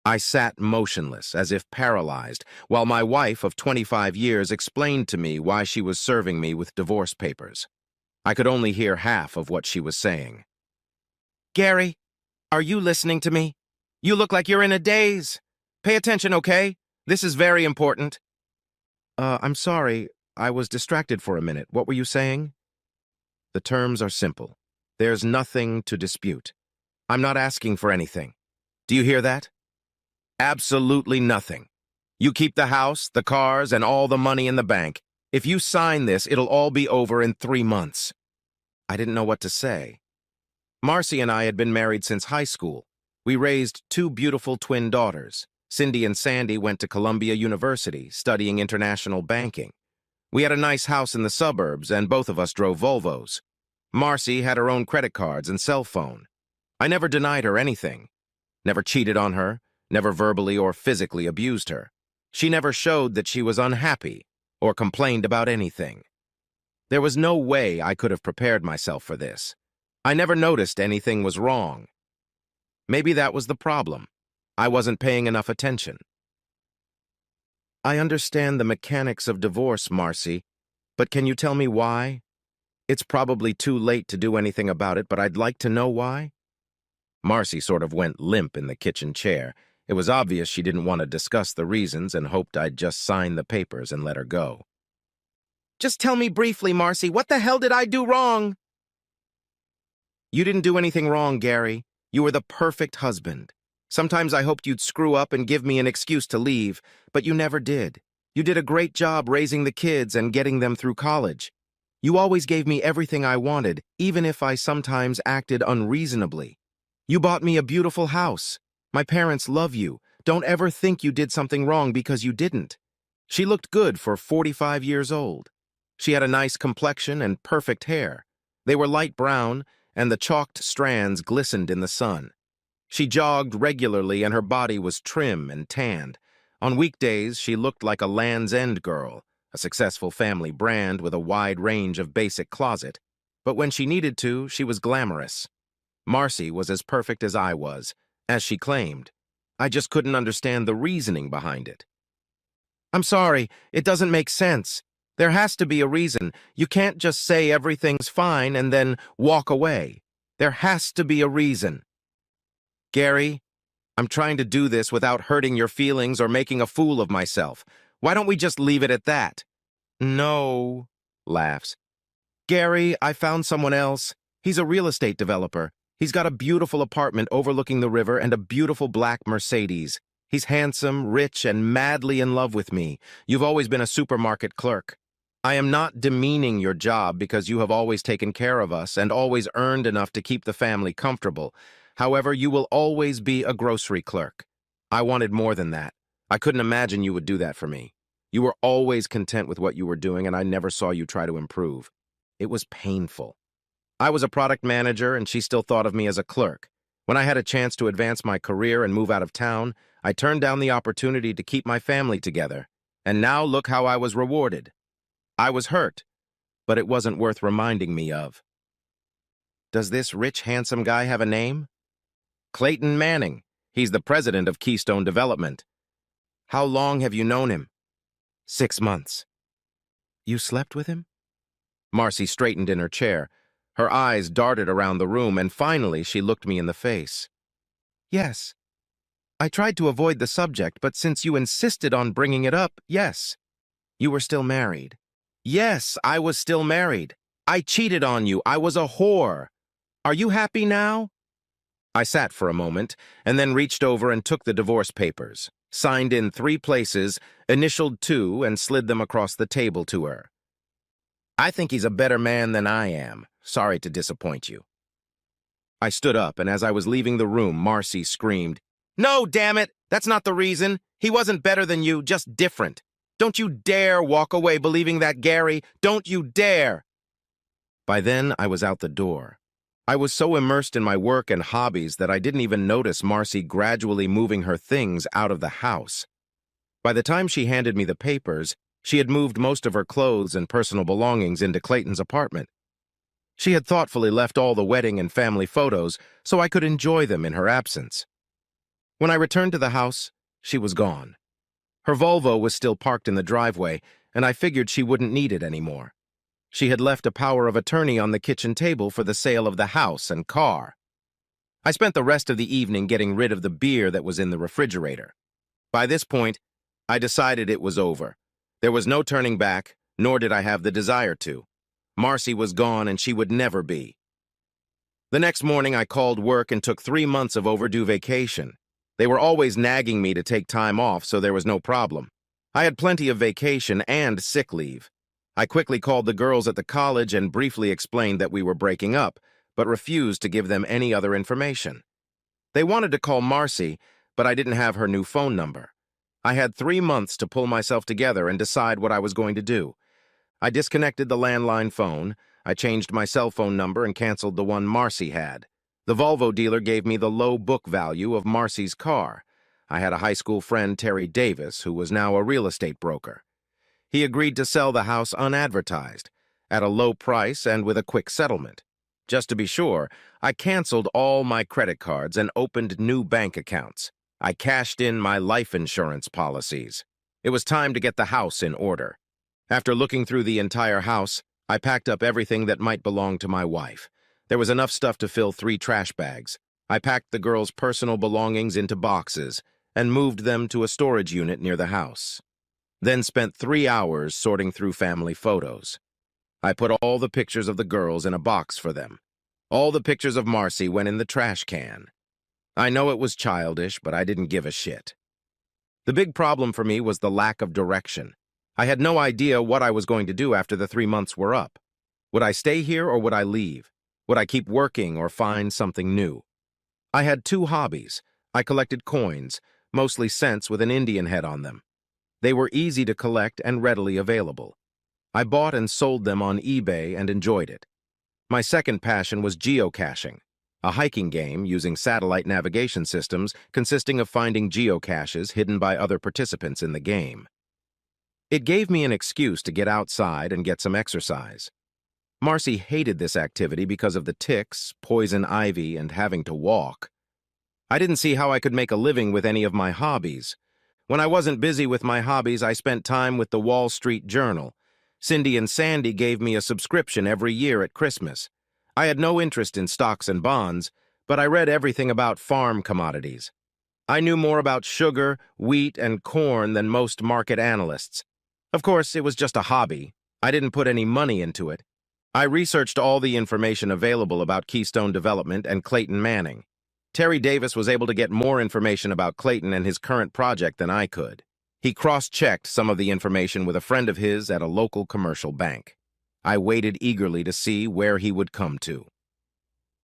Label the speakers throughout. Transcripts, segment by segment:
Speaker 1: I sat motionless, as if paralyzed, while my wife of 25 years explained to me why she was serving me with divorce papers. I could only hear half of what she was saying. "Gary, are you listening to me? You look like you're in a daze. Pay attention, okay? This is very important." I'm sorry. I was distracted for a minute. What were you saying? The terms are simple. There's nothing to dispute. I'm not asking for anything. Do you hear that? Absolutely nothing. You keep the house, the cars, and all the money in the bank. If you sign this, it'll all be over in 3 months. I didn't know what to say. Marcy and I had been married since high school. We raised 2 beautiful twin daughters. Cindy and Sandy went to Columbia University, studying international banking. We had a nice house in the suburbs, and both of us drove Volvos. Marcy had her own credit cards and cell phone. I never denied her anything. Never cheated on her, never verbally or physically abused her. She never showed that she was unhappy or complained about anything. There was no way I could have prepared myself for this. I never noticed anything was wrong. Maybe that was the problem. I wasn't paying enough attention. I understand the mechanics of divorce, Marcy, but can you tell me why? It's probably too late to do anything about it, but I'd like to know why. Marcy sort of went limp in the kitchen chair. It was obvious she didn't want to discuss the reasons and hoped I'd just sign the papers and let her go. Just tell me briefly, Marcy, what the hell did I do wrong? You didn't do anything wrong, Gary. You were the perfect husband. Sometimes I hoped you'd screw up and give me an excuse to leave, but you never did. You did a great job raising the kids and getting them through college. You always gave me everything I wanted, even if I sometimes acted unreasonably. You bought me a beautiful house. My parents love you. Don't ever think you did something wrong because you didn't. She looked good for 45 years old. She had a nice complexion and perfect hair. They were light brown, and the chalked strands glistened in the sun. She jogged regularly, and her body was trim and tanned. On weekdays, she looked like a Land's End girl, a successful family brand with a wide range of basic closet. But when she needed to, she was glamorous. Marcy was as perfect as I was, as she claimed. I just couldn't understand the reasoning behind it. I'm sorry, it doesn't make sense. There has to be a reason. You can't just say everything's fine and then walk away. There has to be a reason. Gary, I'm trying to do this without hurting your feelings or making a fool of myself. Why don't we just leave it at that? No, laughs. Gary, I found someone else. He's a real estate developer. He's got a beautiful apartment overlooking the river and a beautiful black Mercedes. He's handsome, rich, and madly in love with me. You've always been a supermarket clerk. I am not demeaning your job because you have always taken care of us and always earned enough to keep the family comfortable. However, you will always be a grocery clerk. I wanted more than that. I couldn't imagine you would do that for me. You were always content with what you were doing, and I never saw you try to improve. It was painful. I was a product manager, and she still thought of me as a clerk. When I had a chance to advance my career and move out of town, I turned down the opportunity to keep my family together. And now look how I was rewarded. I was hurt, but it wasn't worth reminding me of. Does this rich, handsome guy have a name? Clayton Manning. He's the president of Keystone Development. How long have you known him? 6 months. You slept with him? Marcy straightened in her chair. Her eyes darted around the room, and finally she looked me in the face. Yes. I tried to avoid the subject, but since you insisted on bringing it up, yes. You were still married. Yes, I was still married. I cheated on you. I was a whore. Are you happy now? I sat for a moment, and then reached over and took the divorce papers, signed in 3 places, initialed 2, and slid them across the table to her. I think he's a better man than I am. Sorry to disappoint you. I stood up, and as I was leaving the room, Marcy screamed, No, damn it! That's not the reason. He wasn't better than you, just different. Don't you dare walk away believing that, Gary. Don't you dare! By then, I was out the door. I was so immersed in my work and hobbies that I didn't even notice Marcy gradually moving her things out of the house. By the time she handed me the papers, she had moved most of her clothes and personal belongings into Clayton's apartment. She had thoughtfully left all the wedding and family photos so I could enjoy them in her absence. When I returned to the house, she was gone. Her Volvo was still parked in the driveway, and I figured she wouldn't need it anymore. She had left a power of attorney on the kitchen table for the sale of the house and car. I spent the rest of the evening getting rid of the beer that was in the refrigerator. By this point, I decided it was over. There was no turning back, nor did I have the desire to. Marcy was gone, and she would never be. The next morning, I called work and took 3 months of overdue vacation. They were always nagging me to take time off, so there was no problem. I had plenty of vacation and sick leave. I quickly called the girls at the college and briefly explained that we were breaking up, but refused to give them any other information. They wanted to call Marcy, but I didn't have her new phone number. I had 3 months to pull myself together and decide what I was going to do. I disconnected the landline phone, I changed my cell phone number and canceled the one Marcy had. The Volvo dealer gave me the low book value of Marcy's car. I had a high school friend, Terry Davis, who was now a real estate broker. He agreed to sell the house unadvertised, at a low price and with a quick settlement. Just to be sure, I canceled all my credit cards and opened new bank accounts. I cashed in my life insurance policies. It was time to get the house in order. After looking through the entire house, I packed up everything that might belong to my wife. There was enough stuff to fill 3 trash bags. I packed the girls' personal belongings into boxes and moved them to a storage unit near the house. Then spent 3 hours sorting through family photos. I put all the pictures of the girls in a box for them. All the pictures of Marcy went in the trash can. I know it was childish, but I didn't give a shit. The big problem for me was the lack of direction. I had no idea what I was going to do after the 3 months were up. Would I stay here or would I leave? Would I keep working or find something new? I had 2 hobbies. I collected coins, mostly cents with an Indian head on them. They were easy to collect and readily available. I bought and sold them on eBay and enjoyed it. My second passion was geocaching, a hiking game using satellite navigation systems consisting of finding geocaches hidden by other participants in the game. It gave me an excuse to get outside and get some exercise. Marcy hated this activity because of the ticks, poison ivy, and having to walk. I didn't see how I could make a living with any of my hobbies. When I wasn't busy with my hobbies, I spent time with the Wall Street Journal. Cindy and Sandy gave me a subscription every year at Christmas. I had no interest in stocks and bonds, but I read everything about farm commodities. I knew more about sugar, wheat, and corn than most market analysts. Of course, it was just a hobby. I didn't put any money into it. I researched all the information available about Keystone Development and Clayton Manning. Terry Davis was able to get more information about Clayton and his current project than I could. He cross-checked some of the information with a friend of his at a local commercial bank. I waited eagerly to see where he would come to.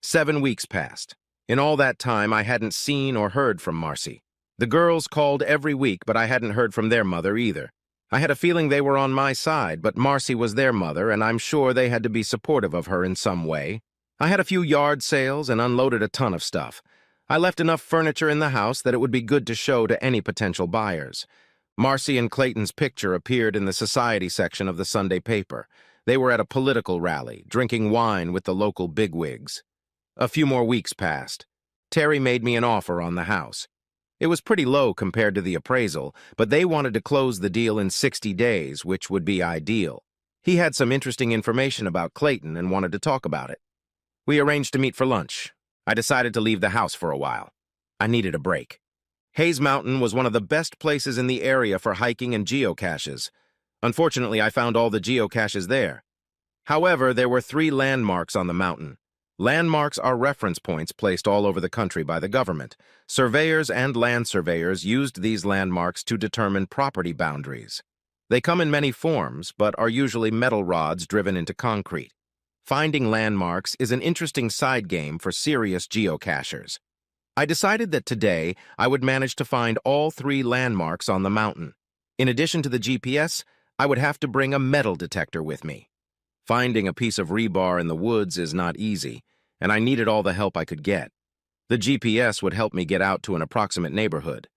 Speaker 1: 7 weeks passed. In all that time, I hadn't seen or heard from Marcy. The girls called every week, but I hadn't heard from their mother either. I had a feeling they were on my side, but Marcy was their mother, and I'm sure they had to be supportive of her in some way. I had a few yard sales and unloaded a ton of stuff. I left enough furniture in the house that it would be good to show to any potential buyers. Marcy and Clayton's picture appeared in the society section of the Sunday paper. They were at a political rally, drinking wine with the local bigwigs. A few more weeks passed. Terry made me an offer on the house. It was pretty low compared to the appraisal, but they wanted to close the deal in 60 days, which would be ideal. He had some interesting information about Clayton and wanted to talk about it. We arranged to meet for lunch. I decided to leave the house for a while. I needed a break. Hayes Mountain was one of the best places in the area for hiking and geocaches. Unfortunately, I found all the geocaches there. However, there were 3 landmarks on the mountain. Landmarks are reference points placed all over the country by the government. Surveyors and land surveyors used these landmarks to determine property boundaries. They come in many forms, but are usually metal rods driven into concrete. Finding landmarks is an interesting side game for serious geocachers. I decided that today I would manage to find all 3 landmarks on the mountain. In addition to the GPS, I would have to bring a metal detector with me. Finding a piece of rebar in the woods is not easy, and I needed all the help I could get. The GPS would help me get out to an approximate neighborhood.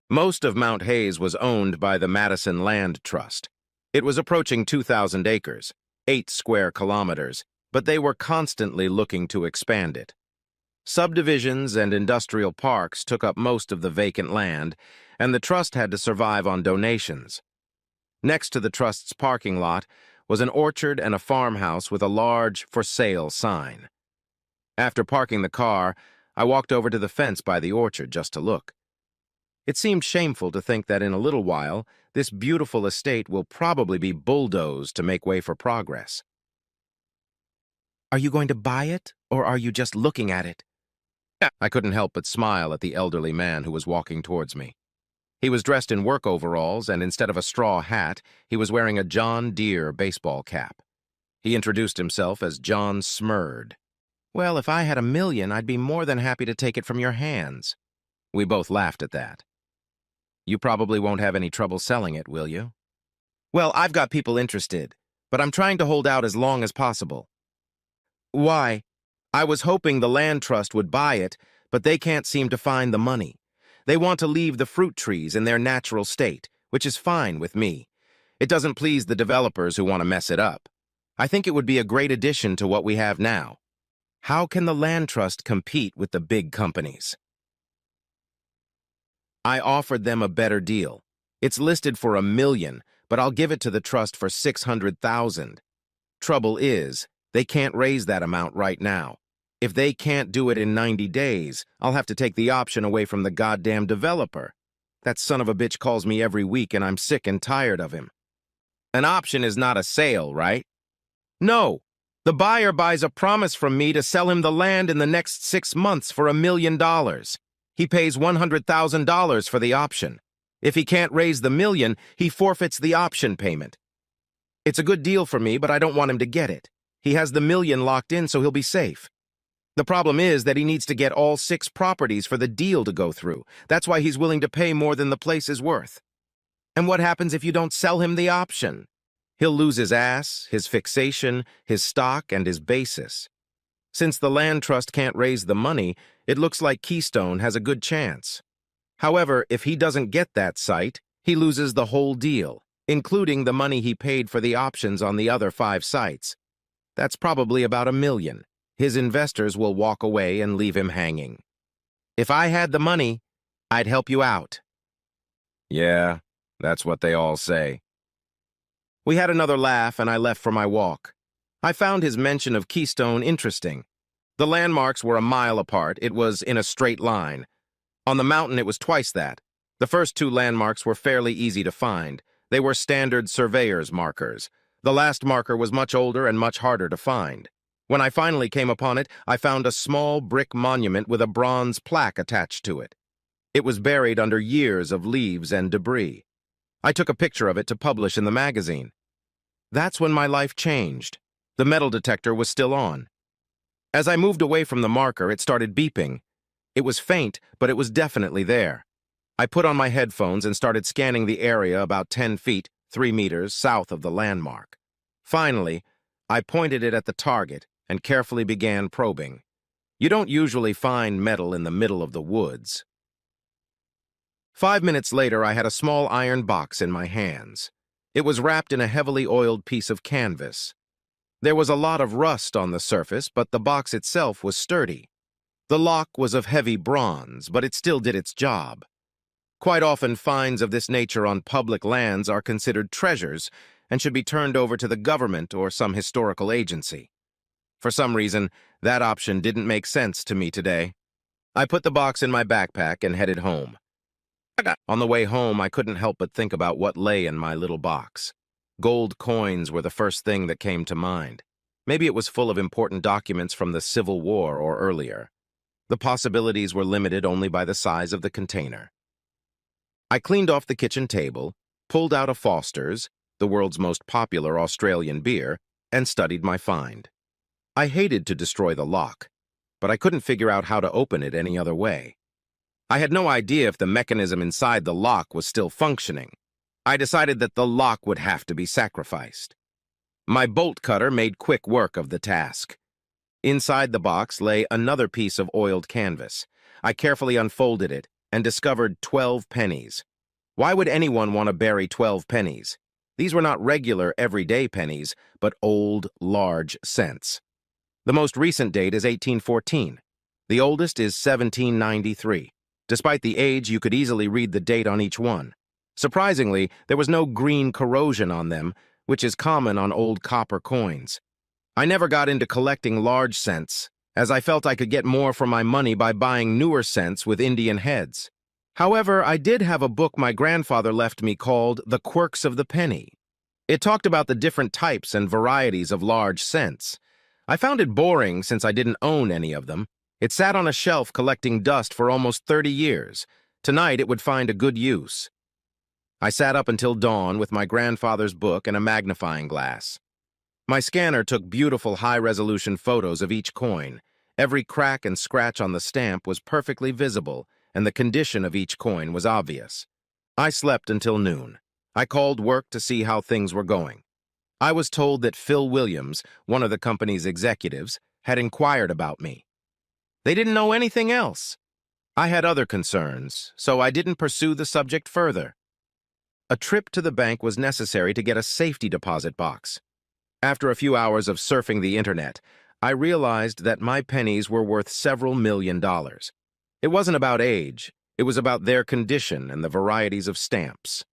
Speaker 1: Most of Mount Hayes was owned by the Madison Land Trust. It was approaching 2,000 acres, 8 square kilometers, but they were constantly looking to expand it. Subdivisions and industrial parks took up most of the vacant land, and the trust had to survive on donations. Next to the trust's parking lot was an orchard and a farmhouse with a large "For Sale" sign. After parking the car, I walked over to the fence by the orchard just to look. It seemed shameful to think that in a little while, this beautiful estate will probably be bulldozed to make way for progress. "Are you going to buy it, or are you just looking at it?" I couldn't help but smile at the elderly man who was walking towards me. He was dressed in work overalls, and instead of a straw hat, he was wearing a John Deere baseball cap. He introduced himself as John Smurd. "Well, if I had $1 million, I'd be more than happy to take it from your hands." We both laughed at that. "You probably won't have any trouble selling it, will you?" "Well, I've got people interested, but I'm trying to hold out as long as possible." "Why?" "I was hoping the land trust would buy it, but they can't seem to find the money. They want to leave the fruit trees in their natural state, which is fine with me. It doesn't please the developers who want to mess it up. I think it would be a great addition to what we have now. How can the land trust compete with the big companies?" I offered them a better deal. It's listed for $1 million, but I'll give it to the trust for $600,000. Trouble is, they can't raise that amount right now. If they can't do it in 90 days, I'll have to take the option away from the goddamn developer. That son of a bitch calls me every week and I'm sick and tired of him. An option is not a sale, right? No. The buyer buys a promise from me to sell him the land in the next 6 months for $1 million. He pays $100,000 for the option. If he can't raise the $1 million, he forfeits the option payment. It's a good deal for me, but I don't want him to get it. He has the $1 million locked in, so he'll be safe. The problem is that he needs to get all 6 properties for the deal to go through. That's why he's willing to pay more than the place is worth. And what happens if you don't sell him the option? He'll lose his ass, his fixation, his stock, and his basis. Since the land trust can't raise the money, it looks like Keystone has a good chance. However, if he doesn't get that site, he loses the whole deal, including the money he paid for the options on the other 5 sites. That's probably about $1 million. His investors will walk away and leave him hanging. If I had the money, I'd help you out. Yeah, that's what they all say. We had another laugh and I left for my walk. I found his mention of Keystone interesting. The landmarks were a mile apart. It was in a straight line. On the mountain, it was twice that. The first 2 landmarks were fairly easy to find. They were standard surveyor's markers. The last marker was much older and much harder to find. When I finally came upon it, I found a small brick monument with a bronze plaque attached to it. It was buried under years of leaves and debris. I took a picture of it to publish in the magazine. That's when my life changed. The metal detector was still on. As I moved away from the marker, it started beeping. It was faint, but it was definitely there. I put on my headphones and started scanning the area about 10 feet, 3 meters, south of the landmark. Finally, I pointed it at the target and carefully began probing. You don't usually find metal in the middle of the woods. 5 minutes later, I had a small iron box in my hands. It was wrapped in a heavily oiled piece of canvas. There was a lot of rust on the surface, but the box itself was sturdy. The lock was of heavy bronze, but it still did its job. Quite often, finds of this nature on public lands are considered treasures and should be turned over to the government or some historical agency. For some reason, that option didn't make sense to me today. I put the box in my backpack and headed home. On the way home, I couldn't help but think about what lay in my little box. Gold coins were the first thing that came to mind. Maybe it was full of important documents from the Civil War or earlier. The possibilities were limited only by the size of the container. I cleaned off the kitchen table, pulled out a Foster's, the world's most popular Australian beer, and studied my find. I hated to destroy the lock, but I couldn't figure out how to open it any other way. I had no idea if the mechanism inside the lock was still functioning. I decided that the lock would have to be sacrificed. My bolt cutter made quick work of the task. Inside the box lay another piece of oiled canvas. I carefully unfolded it and discovered 12 pennies. Why would anyone want to bury 12 pennies? These were not regular, everyday pennies, but old, large cents. The most recent date is 1814. The oldest is 1793. Despite the age, you could easily read the date on each one. Surprisingly, there was no green corrosion on them, which is common on old copper coins. I never got into collecting large cents, as I felt I could get more for my money by buying newer cents with Indian heads. However, I did have a book my grandfather left me called The Quirks of the Penny. It talked about the different types and varieties of large cents. I found it boring since I didn't own any of them. It sat on a shelf collecting dust for almost 30 years. Tonight it would find a good use. I sat up until dawn with my grandfather's book and a magnifying glass. My scanner took beautiful high-resolution photos of each coin. Every crack and scratch on the stamp was perfectly visible, and the condition of each coin was obvious. I slept until noon. I called work to see how things were going. I was told that Phil Williams, one of the company's executives, had inquired about me. They didn't know anything else. I had other concerns, so I didn't pursue the subject further. A trip to the bank was necessary to get a safety deposit box. After a few hours of surfing the internet, I realized that my pennies were worth several $1,000,000. It wasn't about age, it was about their condition and the varieties of stamps.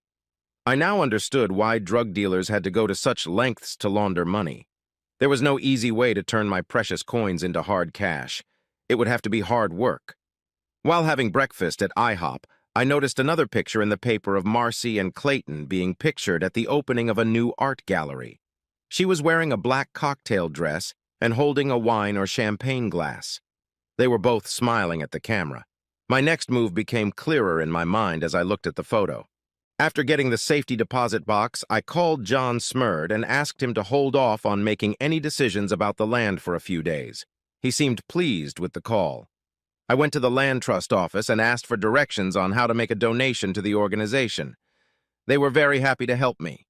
Speaker 1: I now understood why drug dealers had to go to such lengths to launder money. There was no easy way to turn my precious coins into hard cash. It would have to be hard work. While having breakfast at IHOP, I noticed another picture in the paper of Marcy and Clayton being pictured at the opening of a new art gallery. She was wearing a black cocktail dress and holding a wine or champagne glass. They were both smiling at the camera. My next move became clearer in my mind as I looked at the photo. After getting the safety deposit box, I called John Smurd and asked him to hold off on making any decisions about the land for a few days. He seemed pleased with the call. I went to the land trust office and asked for directions on how to make a donation to the organization. They were very happy to help me.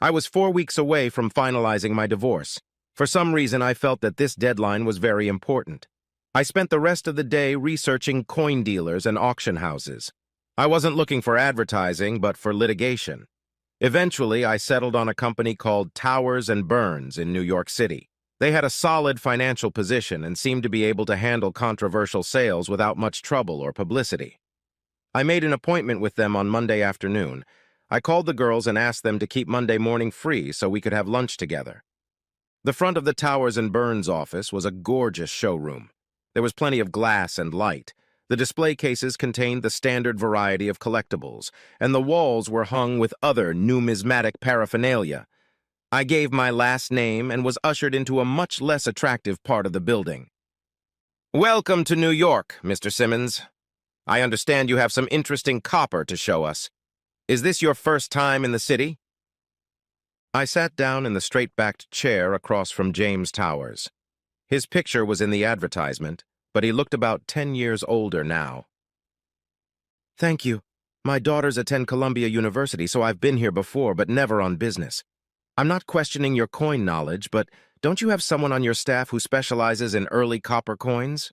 Speaker 1: I was 4 weeks away from finalizing my divorce. For some reason, I felt that this deadline was very important. I spent the rest of the day researching coin dealers and auction houses. I wasn't looking for advertising, but for litigation. Eventually, I settled on a company called Towers and Burns in New York City. They had a solid financial position and seemed to be able to handle controversial sales without much trouble or publicity. I made an appointment with them on Monday afternoon. I called the girls and asked them to keep Monday morning free so we could have lunch together. The front of the Towers and Burns office was a gorgeous showroom. There was plenty of glass and light. The display cases contained the standard variety of collectibles, and the walls were hung with other numismatic paraphernalia. I gave my last name and was ushered into a much less attractive part of the building. "Welcome to New York, Mr. Simmons. I understand you have some interesting copper to show us. Is this your first time in the city?" I sat down in the straight-backed chair across from James Towers. His picture was in the advertisement, but he looked about 10 years older now. "Thank you. My daughters attend Columbia University, so I've been here before, but never on business. I'm not questioning your coin knowledge, but don't you have someone on your staff who specializes in early copper coins?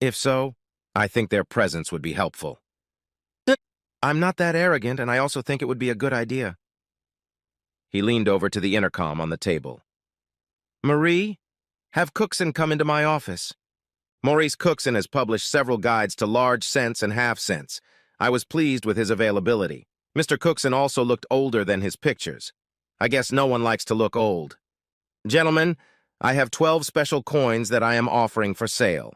Speaker 1: If so, I think their presence would be helpful." "I'm not that arrogant, and I also think it would be a good idea." He leaned over to the intercom on the table. "Marie, have Cookson come into my office." Maurice Cookson has published several guides to large cents and half cents. I was pleased with his availability. Mr. Cookson also looked older than his pictures. I guess no one likes to look old. "Gentlemen, I have 12 special coins that I am offering for sale.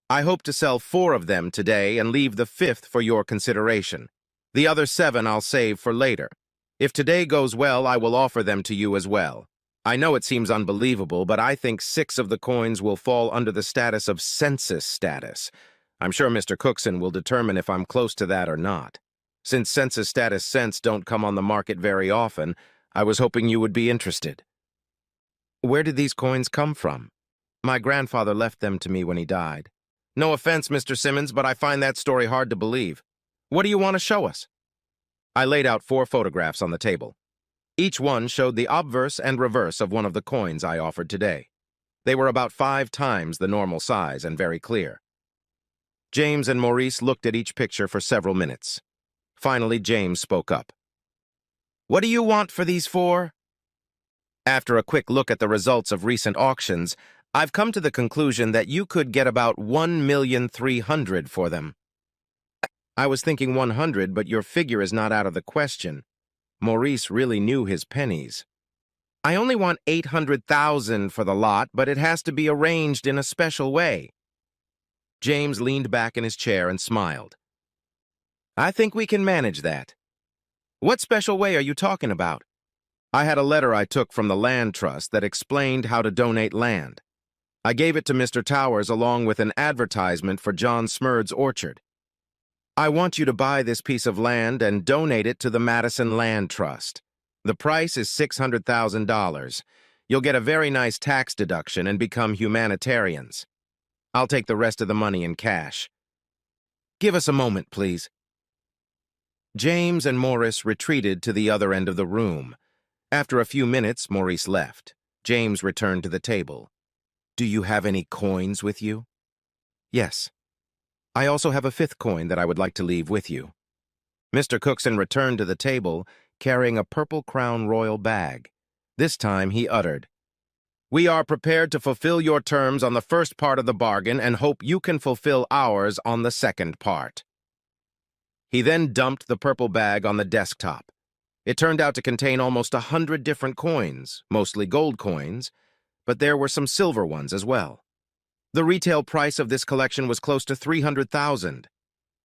Speaker 1: I hope to sell 4 of them today and leave the 5th for your consideration. The other 7 I'll save for later. If today goes well, I will offer them to you as well. I know it seems unbelievable, but I think 6 of the coins will fall under the status of census status. I'm sure Mr. Cookson will determine if I'm close to that or not. Since census status cents don't come on the market very often, I was hoping you would be interested." "Where did these coins come from?" "My grandfather left them to me when he died." "No offense, Mr. Simmons, but I find that story hard to believe. What do you want to show us?" I laid out 4 photographs on the table. Each one showed the obverse and reverse of one of the coins I offered today. They were about 5 times the normal size and very clear. James and Maurice looked at each picture for several minutes. Finally, James spoke up. "What do you want for these 4? After a quick look at the results of recent auctions, I've come to the conclusion that you could get about 1,300,000 for them. I was thinking 100, but your figure is not out of the question. Maurice really knew his pennies. I only want 800,000 for the lot, but it has to be arranged in a special way. James leaned back in his chair and smiled. I think we can manage that. What special way are you talking about? I had a letter I took from the land trust that explained how to donate land. I gave it to Mr. Towers along with an advertisement for John Smurd's orchard. I want you to buy this piece of land and donate it to the Madison Land Trust. The price is $600,000. You'll get a very nice tax deduction and become humanitarians. I'll take the rest of the money in cash. Give us a moment, please. James and Morris retreated to the other end of the room. After a few minutes, Maurice left. James returned to the table. Do you have any coins with you? Yes. I also have a 5th coin that I would like to leave with you. Mr. Cookson returned to the table, carrying a purple crown royal bag. This time he uttered, We are prepared to fulfill your terms on the first part of the bargain and hope you can fulfill ours on the second part. He then dumped the purple bag on the desktop. It turned out to contain almost 100 different coins, mostly gold coins, but there were some silver ones as well. The retail price of this collection was close to $300,000.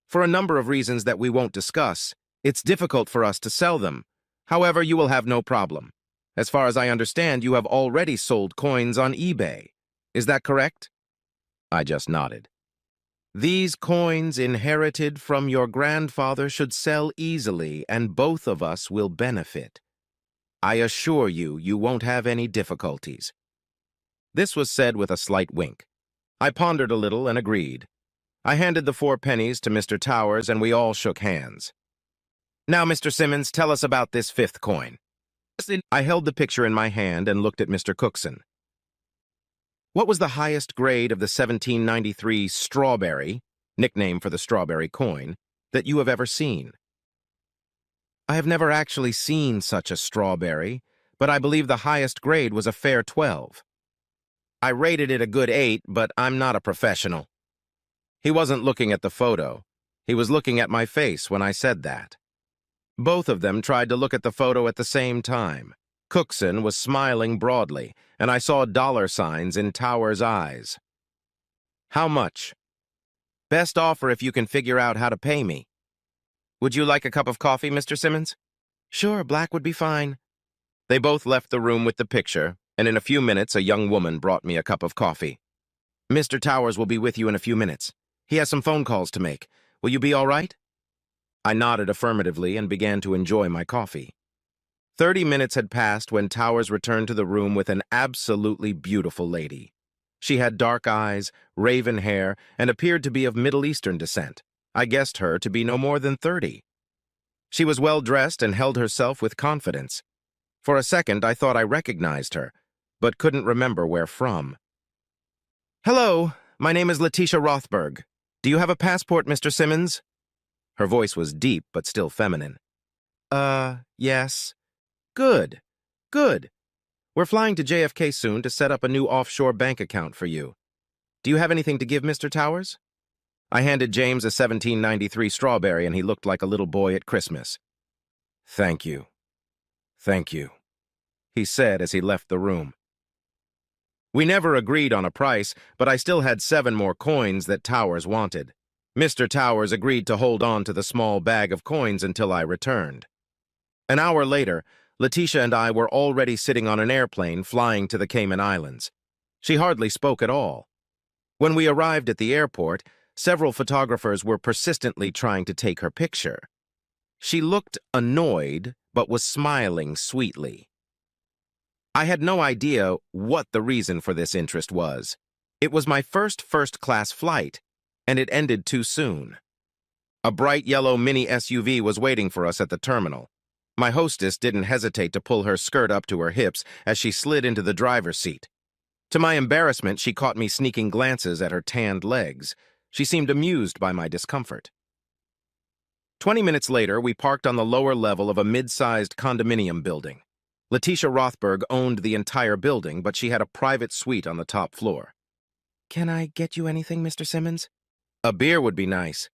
Speaker 1: For a number of reasons that we won't discuss, it's difficult for us to sell them. However, you will have no problem. As far as I understand, you have already sold coins on eBay. Is that correct? I just nodded. These coins inherited from your grandfather should sell easily, and both of us will benefit. I assure you, you won't have any difficulties. This was said with a slight wink. I pondered a little and agreed. I handed the 4 pennies to Mr. Towers, and we all shook hands. Now, Mr. Simmons, tell us about this 5th coin. I held the picture in my hand and looked at Mr. Cookson. What was the highest grade of the 1793 strawberry, nickname for the strawberry coin, that you have ever seen? I have never actually seen such a strawberry, but I believe the highest grade was a fair 12. I rated it a good 8, but I'm not a professional. He wasn't looking at the photo. He was looking at my face when I said that. Both of them tried to look at the photo at the same time. Cookson was smiling broadly, and I saw dollar signs in Towers' eyes. How much? Best offer if you can figure out how to pay me. Would you like a cup of coffee, Mr. Simmons? Sure, black would be fine. They both left the room with the picture, and in a few minutes a young woman brought me a cup of coffee. Mr. Towers will be with you in a few minutes. He has some phone calls to make. Will you be all right? I nodded affirmatively and began to enjoy my coffee. 30 minutes had passed when Towers returned to the room with an absolutely beautiful lady. She had dark eyes, raven hair, and appeared to be of Middle Eastern descent. I guessed her to be no more than 30. She was well dressed and held herself with confidence. For a second, I thought I recognized her, but couldn't remember where from. Hello, my name is Letitia Rothberg. Do you have a passport, Mr. Simmons? Her voice was deep, but still feminine. Yes. Good. Good. We're flying to JFK soon to set up a new offshore bank account for you. Do you have anything to give Mr. Towers? I handed James a 1793 strawberry, and he looked like a little boy at Christmas. Thank you. Thank you, he said as he left the room. We never agreed on a price, but I still had 7 more coins that Towers wanted. Mr. Towers agreed to hold on to the small bag of coins until I returned. An hour later, Letitia and I were already sitting on an airplane flying to the Cayman Islands. She hardly spoke at all. When we arrived at the airport, several photographers were persistently trying to take her picture. She looked annoyed, but was smiling sweetly. I had no idea what the reason for this interest was. It was my first-class flight, and it ended too soon. A bright yellow mini SUV was waiting for us at the terminal. My hostess didn't hesitate to pull her skirt up to her hips as she slid into the driver's seat. To my embarrassment, she caught me sneaking glances at her tanned legs. She seemed amused by my discomfort. 20 minutes later, we parked on the lower level of a mid-sized condominium building. Letitia Rothberg owned the entire building, but she had a private suite on the top floor. "Can I get you anything, Mr. Simmons?" "A beer would be nice."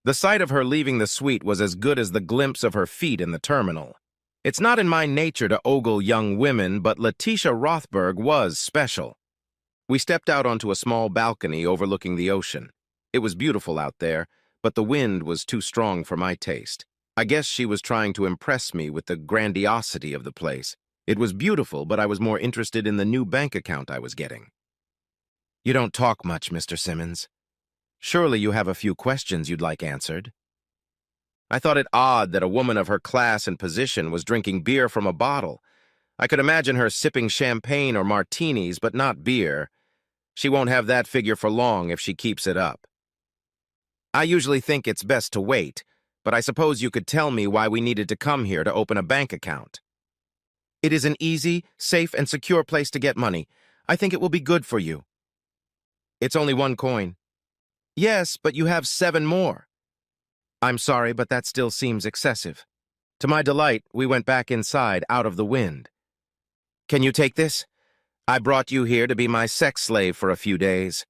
Speaker 1: The sight of her leaving the suite was as good as the glimpse of her feet in the terminal. It's not in my nature to ogle young women, but Letitia Rothberg was special. We stepped out onto a small balcony overlooking the ocean. It was beautiful out there, but the wind was too strong for my taste. I guess she was trying to impress me with the grandiosity of the place. It was beautiful, but I was more interested in the new bank account I was getting. "You don't talk much, Mr. Simmons. Surely you have a few questions you'd like answered." I thought it odd that a woman of her class and position was drinking beer from a bottle. I could imagine her sipping champagne or martinis, but not beer. She won't have that figure for long if she keeps it up. "I usually think it's best to wait, but I suppose you could tell me why we needed to come here to open a bank account." "It is an easy, safe, and secure place to get money. I think it will be good for you." "It's only one coin." "Yes, but you have 7 more. "I'm sorry, but that still seems excessive." To my delight, we went back inside, out of the wind. "Can you take this? I brought you here to be my sex slave for a few days."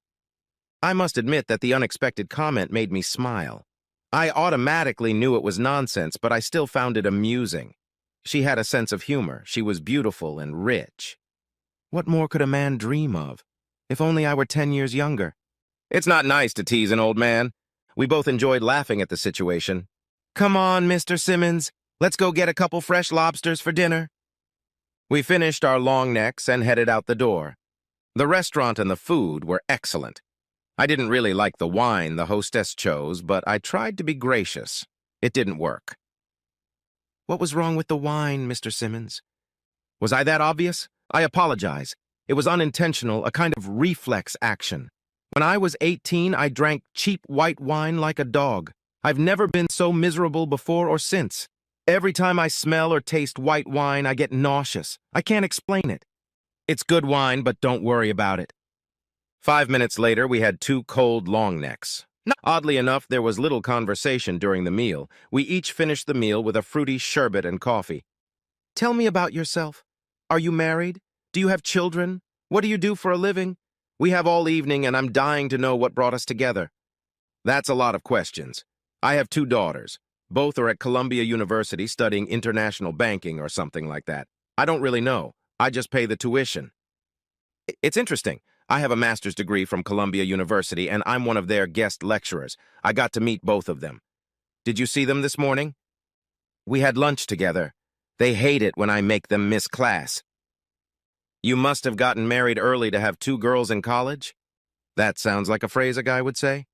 Speaker 1: I must admit that the unexpected comment made me smile. I automatically knew it was nonsense, but I still found it amusing. She had a sense of humor. She was beautiful and rich. What more could a man dream of? If only I were 10 years younger. It's not nice to tease an old man. We both enjoyed laughing at the situation. "Come on, Mr. Simmons. Let's go get a couple fresh lobsters for dinner." We finished our long necks and headed out the door. The restaurant and the food were excellent. I didn't really like the wine the hostess chose, but I tried to be gracious. It didn't work. "What was wrong with the wine, Mr. Simmons?" "Was I that obvious? I apologize. It was unintentional, a kind of reflex action. When I was 18, I drank cheap white wine like a dog. I've never been so miserable before or since. Every time I smell or taste white wine, I get nauseous. I can't explain it. It's good wine, but don't worry about it." 5 minutes later, we had 2 cold long necks. Oddly enough, there was little conversation during the meal. We each finished the meal with a fruity sherbet and coffee. "Tell me about yourself. Are you married? Do you have children? What do you do for a living? We have all evening, and I'm dying to know what brought us together." "That's a lot of questions. I have 2 daughters. Both are at Columbia University studying international banking or something like that. I don't really know. I just pay the tuition." "It's interesting. I have a master's degree from Columbia University, and I'm one of their guest lecturers. I got to meet both of them. Did you see them this morning?" "We had lunch together. They hate it when I make them miss class." "You must have gotten married early to have 2 girls in college?" That sounds like a phrase a guy would say.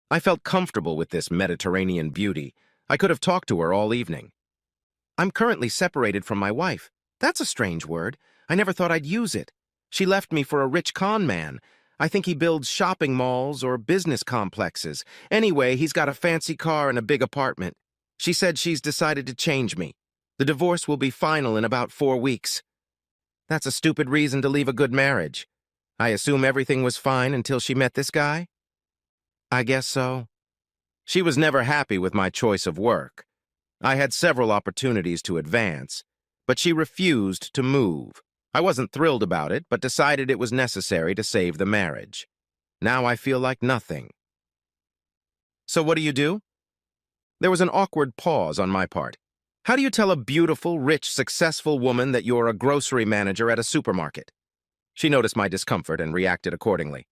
Speaker 1: I felt comfortable with this Mediterranean beauty. I could have talked to her all evening. "I'm currently separated from my wife." That's a strange word. I never thought I'd use it. She left me for a rich con man. I think he builds shopping malls or business complexes. Anyway, he's got a fancy car and a big apartment. She said she's decided to change me. The divorce will be final in about 4 weeks. That's a stupid reason to leave a good marriage. I assume everything was fine until she met this guy? I guess so. She was never happy with my choice of work. I had several opportunities to advance, but she refused to move. I wasn't thrilled about it, but decided it was necessary to save the marriage. Now I feel like nothing. "So what do you do?" There was an awkward pause on my part. "How do you tell a beautiful, rich, successful woman that you're a grocery manager at a supermarket?" She noticed my discomfort and reacted accordingly.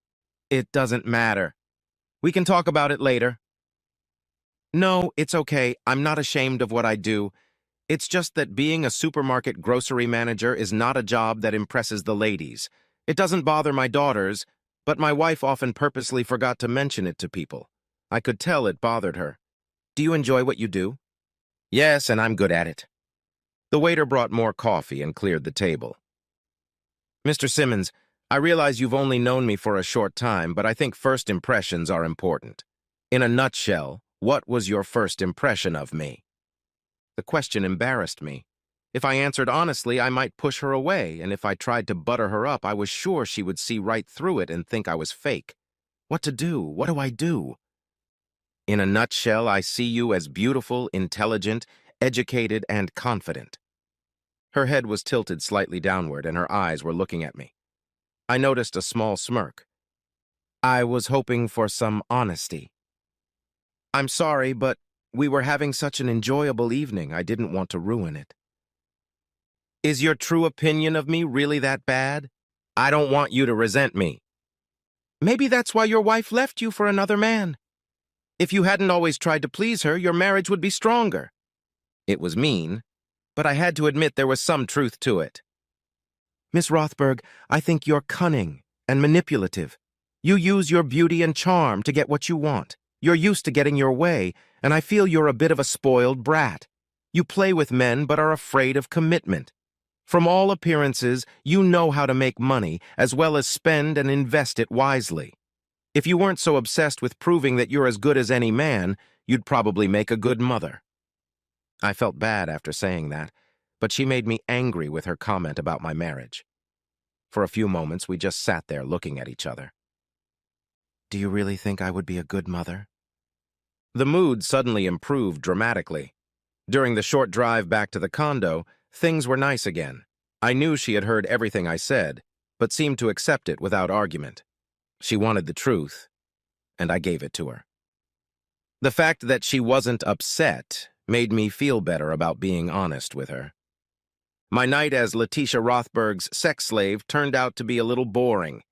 Speaker 1: "It doesn't matter. We can talk about it later." "No, it's okay. I'm not ashamed of what I do. It's just that being a supermarket grocery manager is not a job that impresses the ladies. It doesn't bother my daughters, but my wife often purposely forgot to mention it to people. I could tell it bothered her. Do you enjoy what you do?" "Yes, and I'm good at it." The waiter brought more coffee and cleared the table. "Mr. Simmons, I realize you've only known me for a short time, but I think first impressions are important. In a nutshell, what was your first impression of me?" The question embarrassed me. If I answered honestly, I might push her away, and if I tried to butter her up, I was sure she would see right through it and think I was fake. What to do? What do I do? "In a nutshell, I see you as beautiful, intelligent, educated, and confident." Her head was tilted slightly downward and her eyes were looking at me. I noticed a small smirk. I was hoping for some honesty. I'm sorry, but we were having such an enjoyable evening, I didn't want to ruin it. Is your true opinion of me really that bad? I don't want you to resent me. Maybe that's why your wife left you for another man. If you hadn't always tried to please her, your marriage would be stronger. It was mean, but I had to admit there was some truth to it. Miss Rothberg, I think you're cunning and manipulative. You use your beauty and charm to get what you want. You're used to getting your way, and I feel you're a bit of a spoiled brat. You play with men but are afraid of commitment. From all appearances, you know how to make money as well as spend and invest it wisely. If you weren't so obsessed with proving that you're as good as any man, you'd probably make a good mother. I felt bad after saying that, but she made me angry with her comment about my marriage. For a few moments, we just sat there looking at each other. Do you really think I would be a good mother? The mood suddenly improved dramatically. During the short drive back to the condo, things were nice again. I knew she had heard everything I said, but seemed to accept it without argument. She wanted the truth, and I gave it to her. The fact that she wasn't upset made me feel better about being honest with her. My night as Letitia Rothberg's sex slave turned out to be a little boring.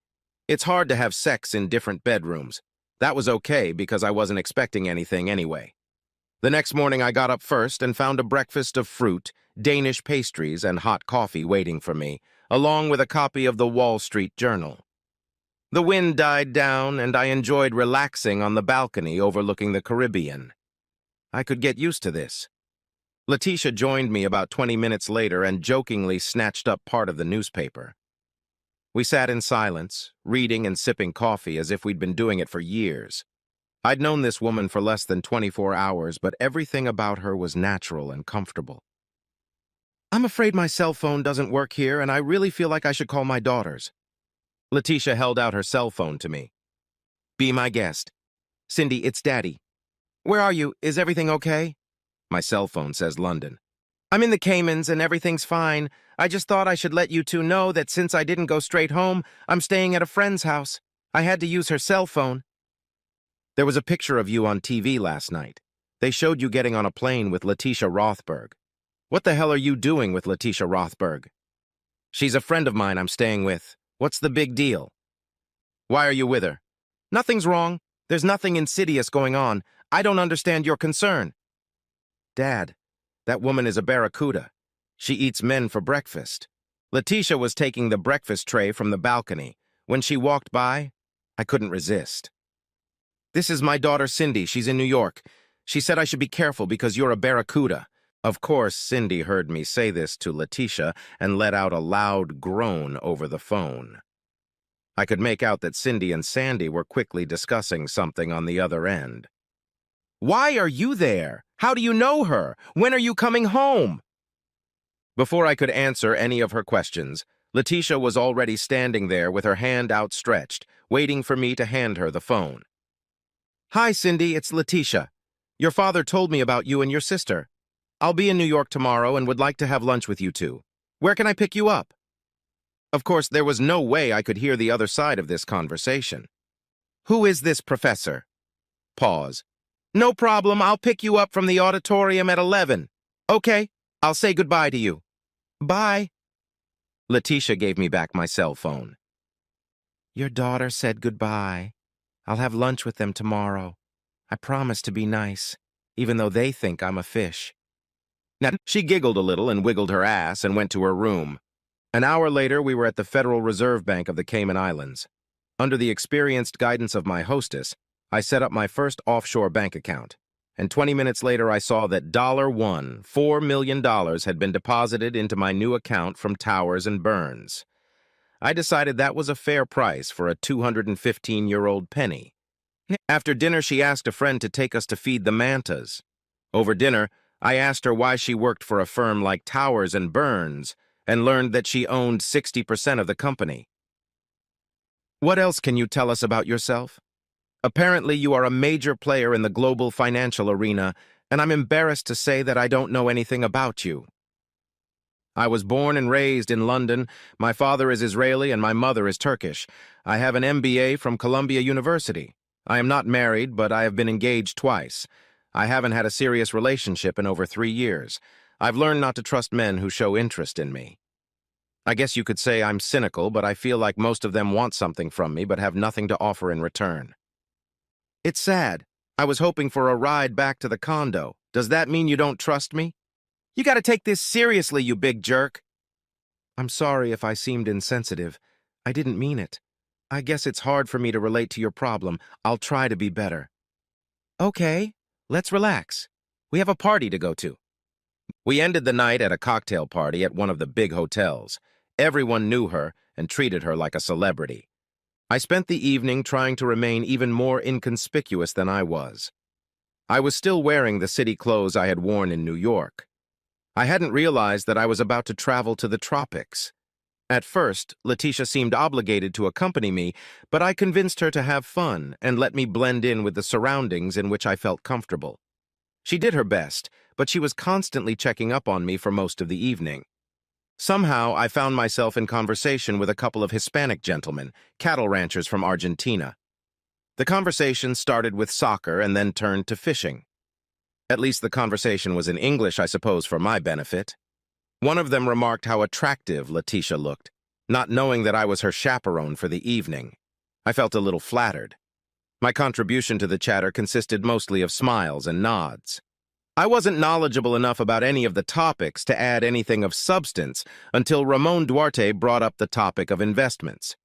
Speaker 1: It's hard to have sex in different bedrooms. That was okay because I wasn't expecting anything anyway. The next morning I got up first and found a breakfast of fruit, Danish pastries, and hot coffee waiting for me, along with a copy of the Wall Street Journal. The wind died down and I enjoyed relaxing on the balcony overlooking the Caribbean. I could get used to this. Letitia joined me about 20 minutes later and jokingly snatched up part of the newspaper. We sat in silence, reading and sipping coffee as if we'd been doing it for years. I'd known this woman for less than 24 hours, but everything about her was natural and comfortable. I'm afraid my cell phone doesn't work here, and I really feel like I should call my daughters. Letitia held out her cell phone to me. Be my guest. Cindy, it's Daddy. Where are you? Is everything okay? My cell phone says London. I'm in the Caymans and everything's fine. I just thought I should let you two know that since I didn't go straight home, I'm staying at a friend's house. I had to use her cell phone. There was a picture of you on TV last night. They showed you getting on a plane with Letitia Rothberg. What the hell are you doing with Letitia Rothberg? She's a friend of mine I'm staying with. What's the big deal? Why are you with her? Nothing's wrong. There's nothing insidious going on. I don't understand your concern. Dad, that woman is a barracuda. She eats men for breakfast. Letitia was taking the breakfast tray from the balcony. When she walked by, I couldn't resist. This is my daughter Cindy. She's in New York. She said I should be careful because you're a barracuda. Of course, Cindy heard me say this to Letitia and let out a loud groan over the phone. I could make out that Cindy and Sandy were quickly discussing something on the other end. Why are you there? How do you know her? When are you coming home? Before I could answer any of her questions, Letitia was already standing there with her hand outstretched, waiting for me to hand her the phone. Hi, Cindy, it's Letitia. Your father told me about you and your sister. I'll be in New York tomorrow and would like to have lunch with you two. Where can I pick you up? Of course, there was no way I could hear the other side of this conversation. Who is this professor? Pause. No problem, I'll pick you up from the auditorium at 11. Okay, I'll say goodbye to you. Bye. Letitia gave me back my cell phone. Your daughter said goodbye. I'll have lunch with them tomorrow. I promise to be nice, even though they think I'm a fish. Now, she giggled a little and wiggled her ass and went to her room. An hour later, we were at the Federal Reserve Bank of the Cayman Islands. Under the experienced guidance of my hostess, I set up my first offshore bank account, and 20 minutes later I saw that $4 million had been deposited into my new account from Towers and Burns. I decided that was a fair price for a 215-year-old penny. After dinner, she asked a friend to take us to feed the mantas. Over dinner, I asked her why she worked for a firm like Towers and Burns and learned that she owned 60% of the company. What else can you tell us about yourself? Apparently, you are a major player in the global financial arena, and I'm embarrassed to say that I don't know anything about you. I was born and raised in London. My father is Israeli and my mother is Turkish. I have an MBA from Columbia University. I am not married, but I have been engaged twice. I haven't had a serious relationship in over 3 years. I've learned not to trust men who show interest in me. I guess you could say I'm cynical, but I feel like most of them want something from me but have nothing to offer in return. It's sad. I was hoping for a ride back to the condo. Does that mean you don't trust me? You gotta take this seriously, you big jerk. I'm sorry if I seemed insensitive. I didn't mean it. I guess it's hard for me to relate to your problem. I'll try to be better. Okay, let's relax. We have a party to go to. We ended the night at a cocktail party at one of the big hotels. Everyone knew her and treated her like a celebrity. I spent the evening trying to remain even more inconspicuous than I was. I was still wearing the city clothes I had worn in New York. I hadn't realized that I was about to travel to the tropics. At first, Letitia seemed obligated to accompany me, but I convinced her to have fun and let me blend in with the surroundings in which I felt comfortable. She did her best, but she was constantly checking up on me for most of the evening. Somehow, I found myself in conversation with a couple of Hispanic gentlemen, cattle ranchers from Argentina. The conversation started with soccer and then turned to fishing. At least the conversation was in English, I suppose, for my benefit. One of them remarked how attractive Letitia looked, not knowing that I was her chaperone for the evening. I felt a little flattered. My contribution to the chatter consisted mostly of smiles and nods. I wasn't knowledgeable enough about any of the topics to add anything of substance until Ramon Duarte brought up the topic of investments.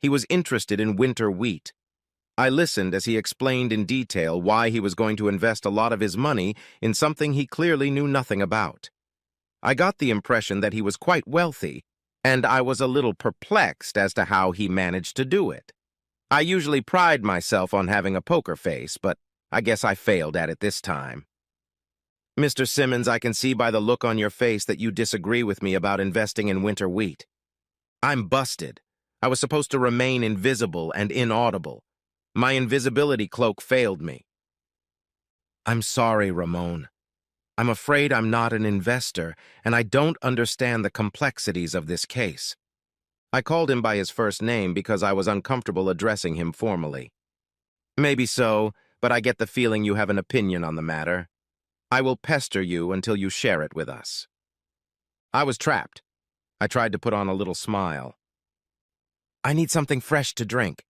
Speaker 1: He was interested in winter wheat. I listened as he explained in detail why he was going to invest a lot of his money in something he clearly knew nothing about. I got the impression that he was quite wealthy, and I was a little perplexed as to how he managed to do it. I usually pride myself on having a poker face, but I guess I failed at it this time. Mr. Simmons, I can see by the look on your face that you disagree with me about investing in winter wheat. I'm busted. I was supposed to remain invisible and inaudible. My invisibility cloak failed me. I'm sorry, Ramon. I'm afraid I'm not an investor, and I don't understand the complexities of this case. I called him by his first name because I was uncomfortable addressing him formally. Maybe so, but I get the feeling you have an opinion on the matter. I will pester you until you share it with us. I was trapped. I tried to put on a little smile. I need something fresh to drink.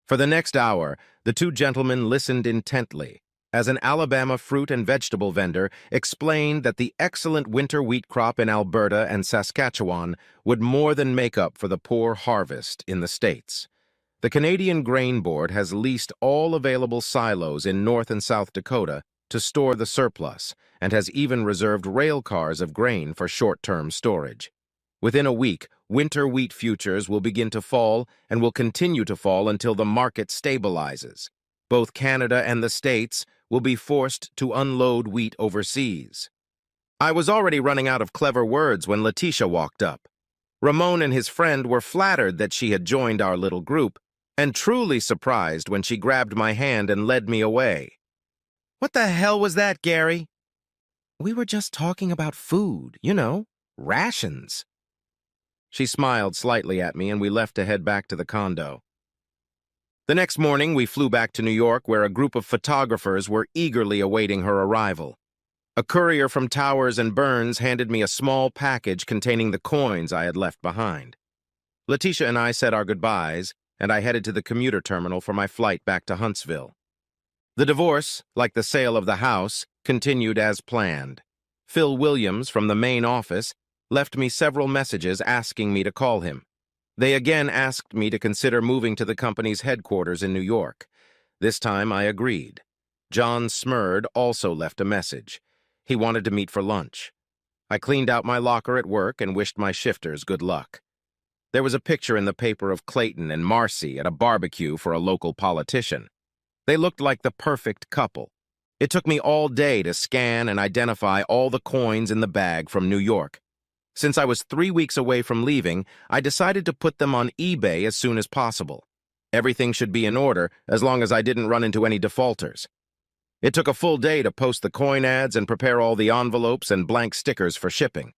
Speaker 1: For the next hour, the two gentlemen listened intently as an Alabama fruit and vegetable vendor explained that the excellent winter wheat crop in Alberta and Saskatchewan would more than make up for the poor harvest in the States. The Canadian Grain Board has leased all available silos in North and South Dakota to store the surplus and has even reserved rail cars of grain for short-term storage. Within a week, winter wheat futures will begin to fall and will continue to fall until the market stabilizes. Both Canada and the States will be forced to unload wheat overseas. I was already running out of clever words when Letitia walked up. Ramon and his friend were flattered that she had joined our little group, and truly surprised when she grabbed my hand and led me away. What the hell was that, Gary? We were just talking about food, rations. She smiled slightly at me, and we left to head back to the condo. The next morning, we flew back to New York, where a group of photographers were eagerly awaiting her arrival. A courier from Towers and Burns handed me a small package containing the coins I had left behind. Letitia and I said our goodbyes, and I headed to the commuter terminal for my flight back to Huntsville. The divorce, like the sale of the house, continued as planned. Phil Williams, from the main office, left me several messages asking me to call him. They again asked me to consider moving to the company's headquarters in New York. This time I agreed. John Smurd also left a message. He wanted to meet for lunch. I cleaned out my locker at work and wished my shifters good luck. There was a picture in the paper of Clayton and Marcy at a barbecue for a local politician. They looked like the perfect couple. It took me all day to scan and identify all the coins in the bag from New York. Since I was 3 weeks away from leaving, I decided to put them on eBay as soon as possible. Everything should be in order as long as I didn't run into any defaulters. It took a full day to post the coin ads and prepare all the envelopes and blank stickers for shipping.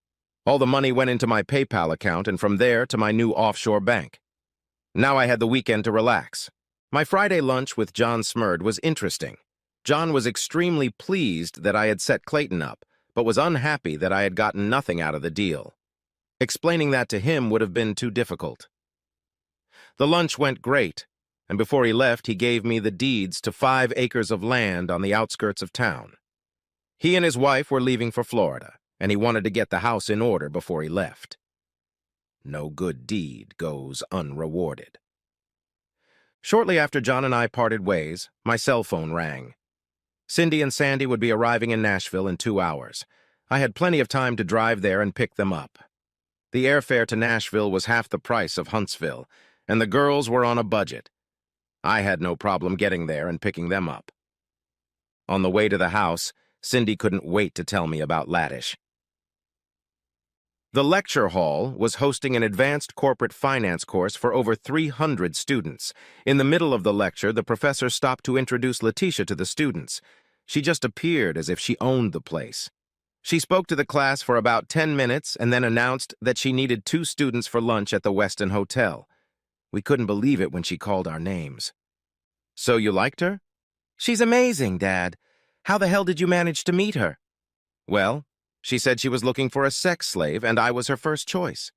Speaker 1: All the money went into my PayPal account and from there to my new offshore bank. Now I had the weekend to relax. My Friday lunch with John Smurd was interesting. John was extremely pleased that I had set Clayton up, but was unhappy that I had gotten nothing out of the deal. Explaining that to him would have been too difficult. The lunch went great, and before he left, he gave me the deeds to 5 acres of land on the outskirts of town. He and his wife were leaving for Florida, and he wanted to get the house in order before he left. No good deed goes unrewarded. Shortly after John and I parted ways, my cell phone rang. Cindy and Sandy would be arriving in Nashville in 2 hours. I had plenty of time to drive there and pick them up. The airfare to Nashville was half the price of Huntsville, and the girls were on a budget. I had no problem getting there and picking them up. On the way to the house, Cindy couldn't wait to tell me about Laddish. The lecture hall was hosting an advanced corporate finance course for over 300 students. In the middle of the lecture, the professor stopped to introduce Letitia to the students. She just appeared as if she owned the place. She spoke to the class for about 10 minutes and then announced that she needed 2 students for lunch at the Westin Hotel. We couldn't believe it when she called our names. So you liked her? She's amazing, Dad. How the hell did you manage to meet her? Well, she said she was looking for a sex slave, and I was her first choice.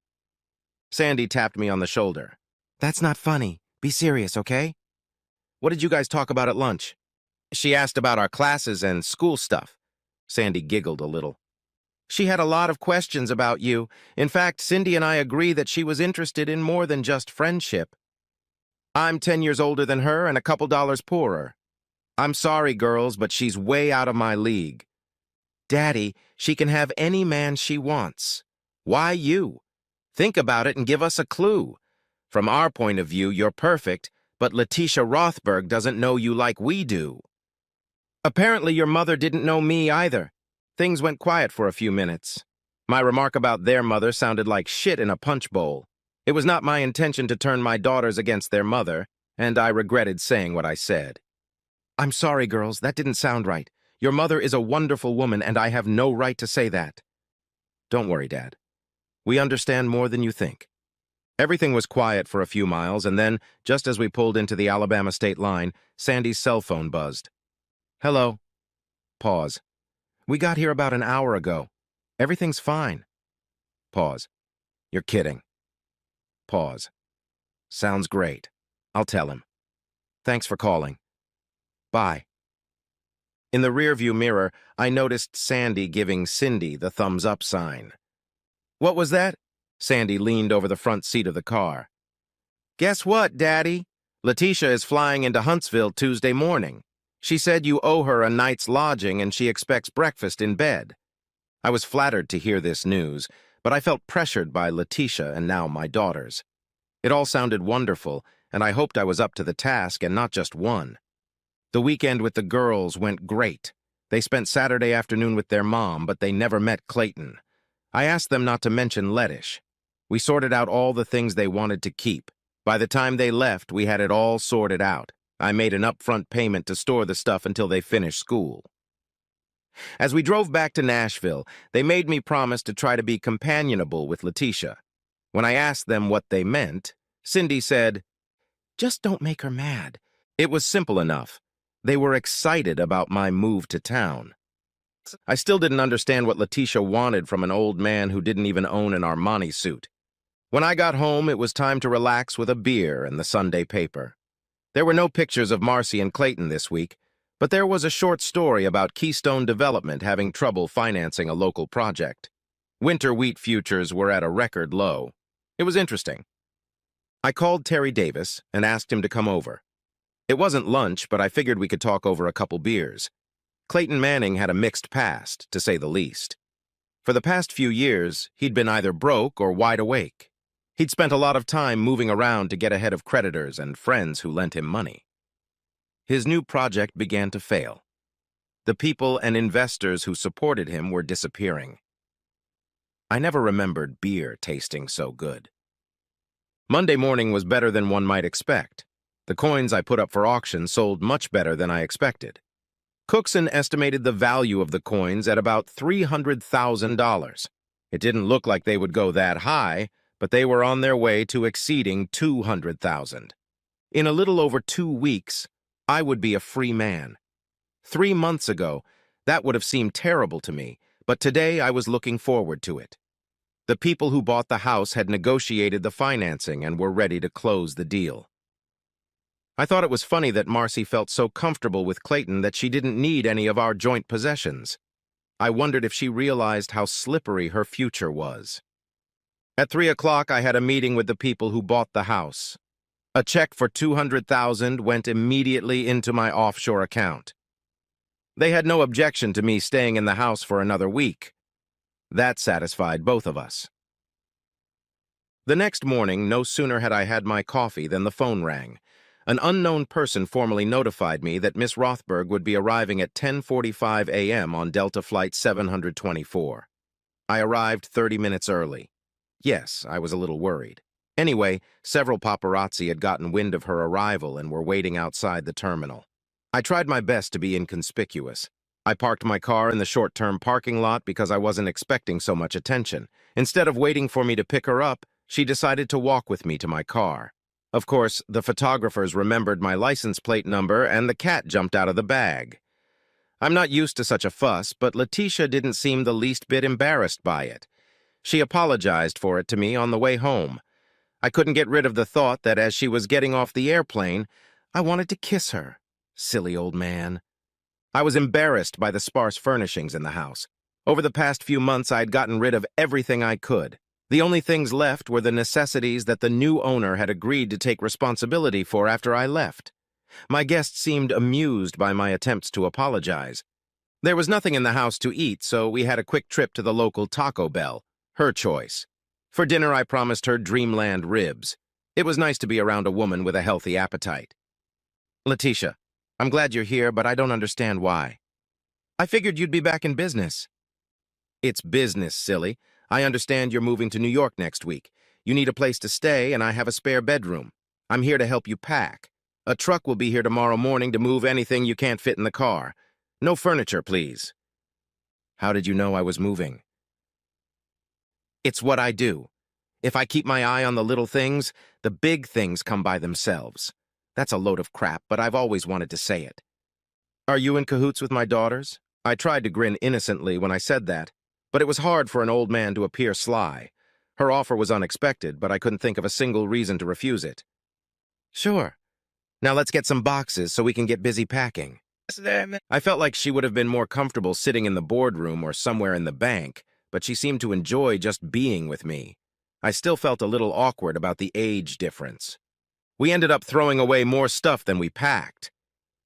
Speaker 1: Sandy tapped me on the shoulder. That's not funny. Be serious, okay? What did you guys talk about at lunch? She asked about our classes and school stuff. Sandy giggled a little. She had a lot of questions about you. In fact, Cindy and I agree that she was interested in more than just friendship. I'm 10 years older than her and a couple dollars poorer. I'm sorry, girls, but she's way out of my league. Daddy, she can have any man she wants. Why you? Think about it and give us a clue. From our point of view, you're perfect, but Letitia Rothberg doesn't know you like we do. Apparently, your mother didn't know me either. Things went quiet for a few minutes. My remark about their mother sounded like shit in a punch bowl. It was not my intention to turn my daughters against their mother, and I regretted saying what I said. I'm sorry, girls, that didn't sound right. Your mother is a wonderful woman, and I have no right to say that. Don't worry, Dad. We understand more than you think. Everything was quiet for a few miles, and then, just as we pulled into the Alabama state line, Sandy's cell phone buzzed. Hello. Pause. We got here about an hour ago. Everything's fine. Pause. You're kidding. Pause. Sounds great. I'll tell him. Thanks for calling. Bye. In the rearview mirror, I noticed Sandy giving Cindy the thumbs-up sign. What was that? Sandy leaned over the front seat of the car. Guess what, Daddy? Letitia is flying into Huntsville Tuesday morning. She said you owe her a night's lodging and she expects breakfast in bed. I was flattered to hear this news, but I felt pressured by Letitia and now my daughters. It all sounded wonderful, and I hoped I was up to the task and not just one. The weekend with the girls went great. They spent Saturday afternoon with their mom, but they never met Clayton. I asked them not to mention Laddish. We sorted out all the things they wanted to keep. By the time they left, we had it all sorted out. I made an upfront payment to store the stuff until they finished school. As we drove back to Nashville, they made me promise to try to be companionable with Letitia. When I asked them what they meant, Cindy said, "Just don't make her mad." It was simple enough. They were excited about my move to town. I still didn't understand what Letitia wanted from an old man who didn't even own an Armani suit. When I got home, it was time to relax with a beer and the Sunday paper. There were no pictures of Marcy and Clayton this week, but there was a short story about Keystone Development having trouble financing a local project. Winter wheat futures were at a record low. It was interesting. I called Terry Davis and asked him to come over. It wasn't lunch, but I figured we could talk over a couple beers. Clayton Manning had a mixed past, to say the least. For the past few years, he'd been either broke or wide awake. He'd spent a lot of time moving around to get ahead of creditors and friends who lent him money. His new project began to fail. The people and investors who supported him were disappearing. I never remembered beer tasting so good. Monday morning was better than one might expect. The coins I put up for auction sold much better than I expected. Cookson estimated the value of the coins at about $300,000. It didn't look like they would go that high, but they were on their way to exceeding 200,000. In a little over 2 weeks, I would be a free man. 3 months ago, that would have seemed terrible to me, but today I was looking forward to it. The people who bought the house had negotiated the financing and were ready to close the deal. I thought it was funny that Marcy felt so comfortable with Clayton that she didn't need any of our joint possessions. I wondered if she realized how slippery her future was. At 3 o'clock, I had a meeting with the people who bought the house. A check for $200,000 went immediately into my offshore account. They had no objection to me staying in the house for another week. That satisfied both of us. The next morning, no sooner had I had my coffee than the phone rang. An unknown person formally notified me that Miss Rothberg would be arriving at 10:45 a.m. on Delta Flight 724. I arrived 30 minutes early. Yes, I was a little worried. Anyway, several paparazzi had gotten wind of her arrival and were waiting outside the terminal. I tried my best to be inconspicuous. I parked my car in the short-term parking lot because I wasn't expecting so much attention. Instead of waiting for me to pick her up, she decided to walk with me to my car. Of course, the photographers remembered my license plate number and the cat jumped out of the bag. I'm not used to such a fuss, but Letitia didn't seem the least bit embarrassed by it. She apologized for it to me on the way home. I couldn't get rid of the thought that as she was getting off the airplane, I wanted to kiss her. Silly old man. I was embarrassed by the sparse furnishings in the house. Over the past few months, I had gotten rid of everything I could. The only things left were the necessities that the new owner had agreed to take responsibility for after I left. My guests seemed amused by my attempts to apologize. There was nothing in the house to eat, so we had a quick trip to the local Taco Bell, her choice. For dinner, I promised her Dreamland ribs. It was nice to be around a woman with a healthy appetite. Letitia, I'm glad you're here, but I don't understand why. I figured you'd be back in business. It's business, silly. I understand you're moving to New York next week. You need a place to stay, and I have a spare bedroom. I'm here to help you pack. A truck will be here tomorrow morning to move anything you can't fit in the car. No furniture, please. How did you know I was moving? It's what I do. If I keep my eye on the little things, the big things come by themselves. That's a load of crap, but I've always wanted to say it. Are you in cahoots with my daughters? I tried to grin innocently when I said that, but it was hard for an old man to appear sly. Her offer was unexpected, but I couldn't think of a single reason to refuse it. Sure. Now let's get some boxes so we can get busy packing. I felt like she would have been more comfortable sitting in the boardroom or somewhere in the bank, but she seemed to enjoy just being with me. I still felt a little awkward about the age difference. We ended up throwing away more stuff than we packed.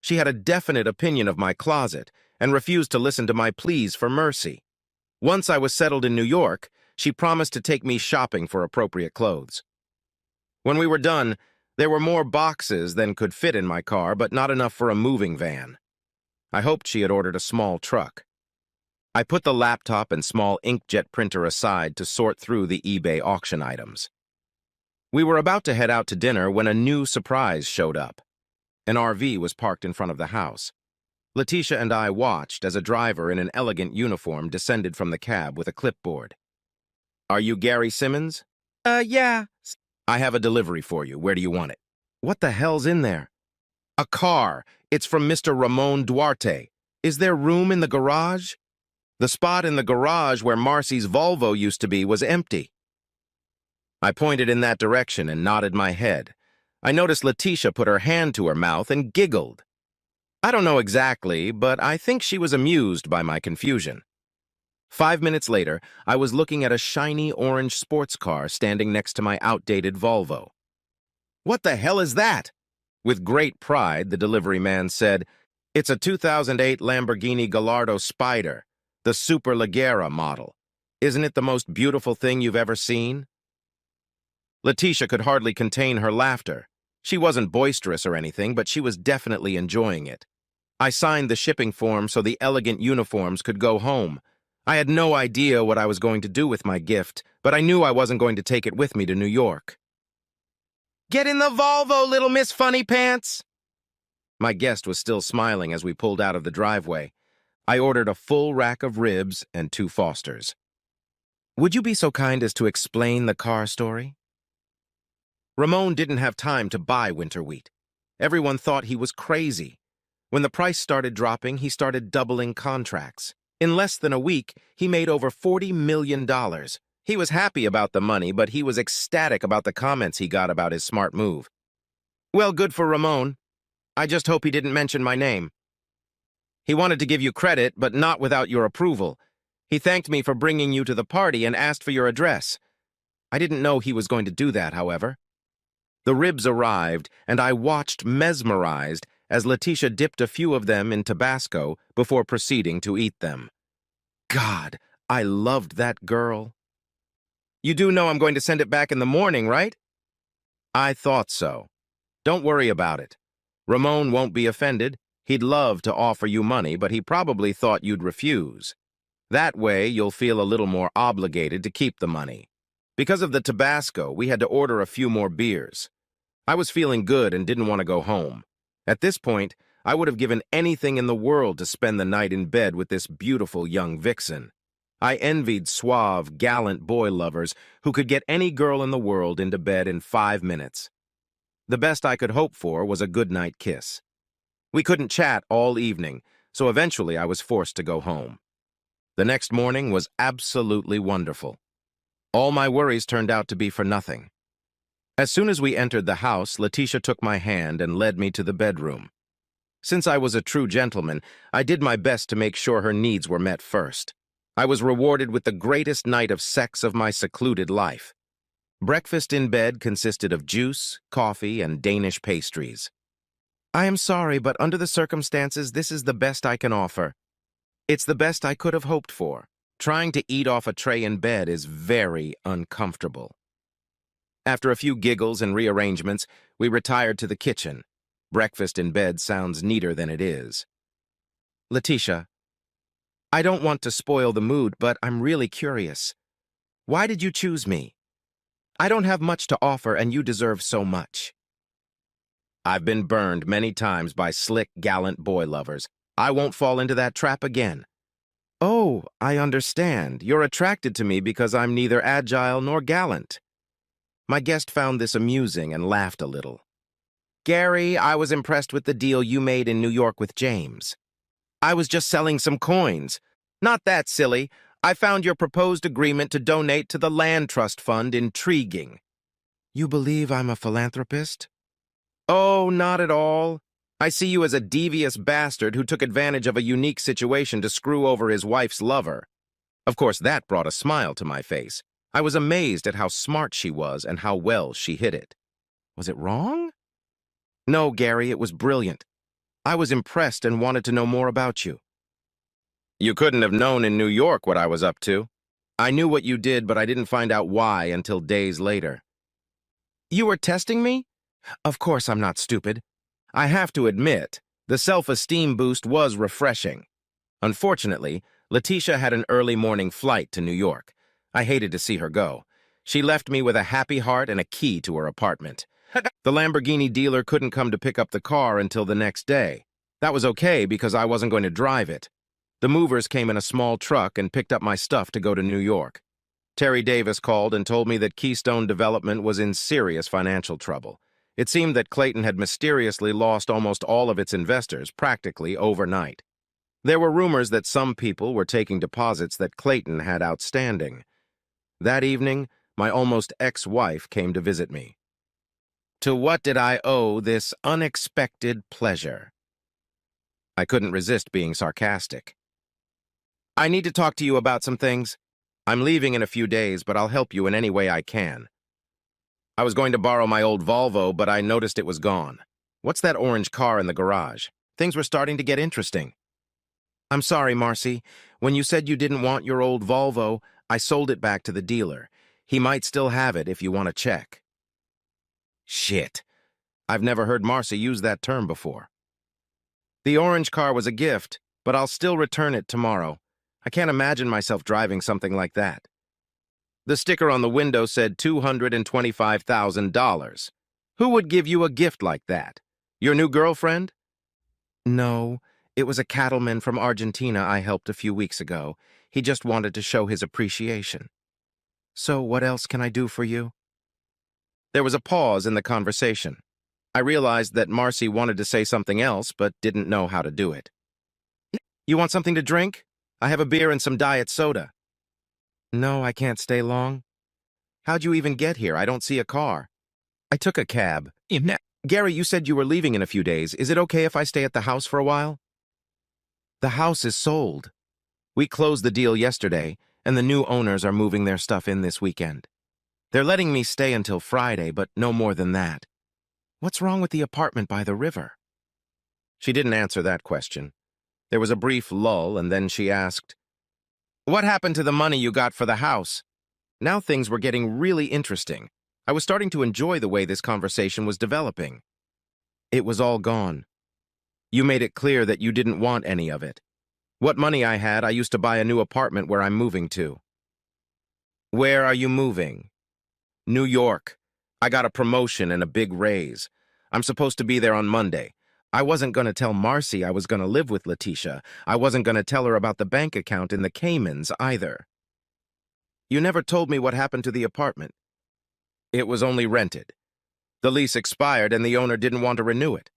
Speaker 1: She had a definite opinion of my closet and refused to listen to my pleas for mercy. Once I was settled in New York, she promised to take me shopping for appropriate clothes. When we were done, there were more boxes than could fit in my car, but not enough for a moving van. I hoped she had ordered a small truck. I put the laptop and small inkjet printer aside to sort through the eBay auction items. We were about to head out to dinner when a new surprise showed up. An RV was parked in front of the house. Letitia and I watched as a driver in an elegant uniform descended from the cab with a clipboard. Are you Gary Simmons? Yeah. I have a delivery for you. Where do you want it? What the hell's in there? A car. It's from Mr. Ramon Duarte. Is there room in the garage? The spot in the garage where Marcy's Volvo used to be was empty. I pointed in that direction and nodded my head. I noticed Letitia put her hand to her mouth and giggled. I don't know exactly, but I think she was amused by my confusion. 5 minutes later, I was looking at a shiny orange sports car standing next to my outdated Volvo. What the hell is that? With great pride, the delivery man said, It's a 2008 Lamborghini Gallardo Spider, the Superleggera model. Isn't it the most beautiful thing you've ever seen? Letitia could hardly contain her laughter. She wasn't boisterous or anything, but she was definitely enjoying it. I signed the shipping form so the elegant uniforms could go home. I had no idea what I was going to do with my gift, but I knew I wasn't going to take it with me to New York. Get in the Volvo, little Miss Funny Pants! My guest was still smiling as we pulled out of the driveway. I ordered a full rack of ribs and 2 Fosters. Would you be so kind as to explain the car story? Ramon didn't have time to buy winter wheat. Everyone thought he was crazy. When the price started dropping, he started doubling contracts. In less than a week, he made over $40 million. He was happy about the money, but he was ecstatic about the comments he got about his smart move. Well, good for Ramon. I just hope he didn't mention my name. He wanted to give you credit, but not without your approval. He thanked me for bringing you to the party and asked for your address. I didn't know he was going to do that, however. The ribs arrived, and I watched mesmerized as Letitia dipped a few of them in Tabasco before proceeding to eat them. God, I loved that girl. You do know I'm going to send it back in the morning, right? I thought so. Don't worry about it. Ramon won't be offended. He'd love to offer you money, but he probably thought you'd refuse. That way, you'll feel a little more obligated to keep the money. Because of the Tabasco, we had to order a few more beers. I was feeling good and didn't want to go home. At this point, I would have given anything in the world to spend the night in bed with this beautiful young vixen. I envied suave, gallant boy lovers who could get any girl in the world into bed in 5 minutes. The best I could hope for was a goodnight kiss. We couldn't chat all evening, so eventually I was forced to go home. The next morning was absolutely wonderful. All my worries turned out to be for nothing. As soon as we entered the house, Letitia took my hand and led me to the bedroom. Since I was a true gentleman, I did my best to make sure her needs were met first. I was rewarded with the greatest night of sex of my secluded life. Breakfast in bed consisted of juice, coffee, and Danish pastries. I am sorry, but under the circumstances, this is the best I can offer. It's the best I could have hoped for. Trying to eat off a tray in bed is very uncomfortable. After a few giggles and rearrangements, we retired to the kitchen. Breakfast in bed sounds neater than it is. Letitia, I don't want to spoil the mood, but I'm really curious. Why did you choose me? I don't have much to offer, and you deserve so much. I've been burned many times by slick, gallant boy lovers. I won't fall into that trap again. Oh, I understand. You're attracted to me because I'm neither agile nor gallant. My guest found this amusing and laughed a little. Gary, I was impressed with the deal you made in New York with James. I was just selling some coins. Not that silly. I found your proposed agreement to donate to the Land Trust Fund intriguing. You believe I'm a philanthropist? Oh, not at all. I see you as a devious bastard who took advantage of a unique situation to screw over his wife's lover. Of course, that brought a smile to my face. I was amazed at how smart she was and how well she hit it. Was it wrong? No, Gary, it was brilliant. I was impressed and wanted to know more about you. You couldn't have known in New York what I was up to. I knew what you did, but I didn't find out why until days later. You were testing me? Of course I'm not stupid. I have to admit, the self-esteem boost was refreshing. Unfortunately, Letitia had an early morning flight to New York. I hated to see her go. She left me with a happy heart and a key to her apartment. The Lamborghini dealer couldn't come to pick up the car until the next day. That was okay because I wasn't going to drive it. The movers came in a small truck and picked up my stuff to go to New York. Terry Davis called and told me that Keystone Development was in serious financial trouble. It seemed that Clayton had mysteriously lost almost all of its investors practically overnight. There were rumors that some people were taking deposits that Clayton had outstanding. That evening, my almost ex-wife came to visit me. To what did I owe this unexpected pleasure? I couldn't resist being sarcastic. I need to talk to you about some things. I'm leaving in a few days, but I'll help you in any way I can. I was going to borrow my old Volvo, but I noticed it was gone. What's that orange car in the garage? Things were starting to get interesting. I'm sorry, Marcy. When you said you didn't want your old Volvo, I sold it back to the dealer. He might still have it if you want to check. Shit. I've never heard Marcy use that term before. The orange car was a gift, but I'll still return it tomorrow. I can't imagine myself driving something like that. The sticker on the window said $225,000. Who would give you a gift like that? Your new girlfriend? No, it was a cattleman from Argentina I helped a few weeks ago. He just wanted to show his appreciation. So what else can I do for you? There was a pause in the conversation. I realized that Marcy wanted to say something else, but didn't know how to do it. You want something to drink? I have a beer and some diet soda. No, I can't stay long. How'd you even get here? I don't see a car. I took a cab. Gary, you said you were leaving in a few days. Is it okay if I stay at the house for a while? The house is sold. We closed the deal yesterday, and the new owners are moving their stuff in this weekend. They're letting me stay until Friday, but no more than that. What's wrong with the apartment by the river? She didn't answer that question. There was a brief lull, and then she asked, What happened to the money you got for the house? Now things were getting really interesting. I was starting to enjoy the way this conversation was developing. It was all gone. You made it clear that you didn't want any of it. What money I had, I used to buy a new apartment where I'm moving to. Where are you moving? New York. I got a promotion and a big raise. I'm supposed to be there on Monday. I wasn't going to tell Marcy I was going to live with Letitia. I wasn't going to tell her about the bank account in the Caymans either. You never told me what happened to the apartment. It was only rented. The lease expired and the owner didn't want to renew it.